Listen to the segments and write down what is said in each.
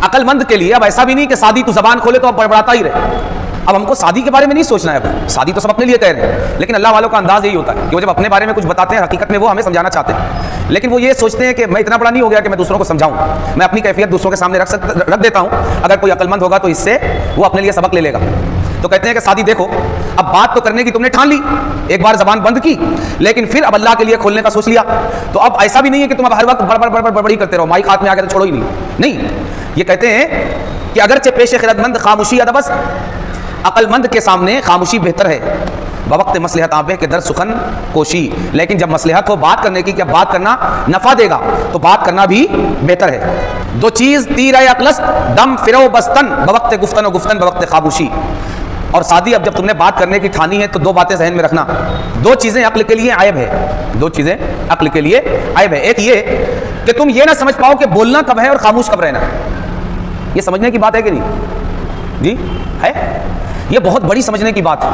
عقل مند کے لیے اب ایسا بھی نہیں کہ سادی تو زبان کھولے تو اب بڑبڑاتا ہی رہے. اب ہم کو سادی کے بارے میں نہیں سوچنا ہے. اب سادی تو سب اپنے لیے کہہ رہے ہیں, لیکن اللہ والوں کا انداز یہی ہوتا ہے کہ وہ جب اپنے بارے میں کچھ بتاتے ہیں حقیقت میں وہ ہمیں سمجھانا چاہتے ہیں, لیکن وہ یہ سوچتے ہیں کہ میں اتنا بڑا نہیں ہو گیا کہ میں دوسروں کو سمجھاؤں, میں اپنی کیفیت دوسروں کے سامنے رکھ دیتا ہوں, اگر کوئی عقل مند ہوگا تو اس سے وہ اپنے لیے سبق لے لے گا. تو کہتے ہیں کہ سادی دیکھو, اب بات تو کرنے کی تم نے ٹھان لی, ایک بار زبان بند کی, لیکن پھر اب اللہ کے لیے کھولنے کا سوچ لیا, تو اب ایسا بھی نہیں ہے کہ تم اب ہر وقت بڑبڑ کرتے رہو, مائک ہاتھ میں آ کے تو چھوڑو ہی نہیں. یہ کہتے ہیں کہ اگرچہ پیش خرد مند خاموشی ادبس, عقل مند کے سامنے خاموشی بہتر ہے, بوقت مصلحت آبے کے در سخن کوشی, لیکن جب مصلحت ہو بات کرنے کی کہ بات کرنا نفع دے گا تو بات کرنا بھی بہتر ہے. دو چیز تیر اقلس دم فرو بستن بوقت گفتن و گفتن بوقت خاموشی. اور سادی اب جب تم نے بات کرنے کی ٹھانی ہے تو دو باتیں ذہن میں رکھنا, دو چیزیں عقل کے لیے عیب ہے, دو چیزیں عقل کے لیے عیب ہے. ایک یہ کہ تم یہ نہ سمجھ پاؤ کہ بولنا کب ہے اور خاموش کب رہنا ہے. یہ سمجھنے کی بات ہے کہ نہیں؟ جی ہے, یہ بہت بڑی سمجھنے کی بات ہے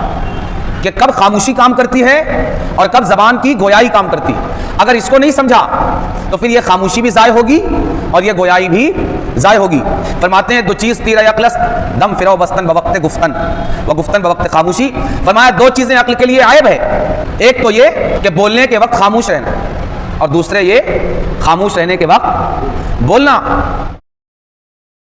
کہ کب خاموشی کام کرتی ہے اور کب زبان کی گویائی کام کرتی ہے. اگر اس کو نہیں سمجھا تو پھر یہ خاموشی بھی ضائع ہوگی اور یہ گویائی بھی ضائع ہوگی. فرماتے ہیں دو چیز تیر اقلس دم فرو بستن بوقت گفتن و گفتن بوقت خاموشی. فرمایا دو چیزیں عقل کے لیے عیب ہے, ایک تو یہ کہ بولنے کے وقت خاموش رہنا, اور دوسرے یہ خاموش رہنے کے وقت بولنا.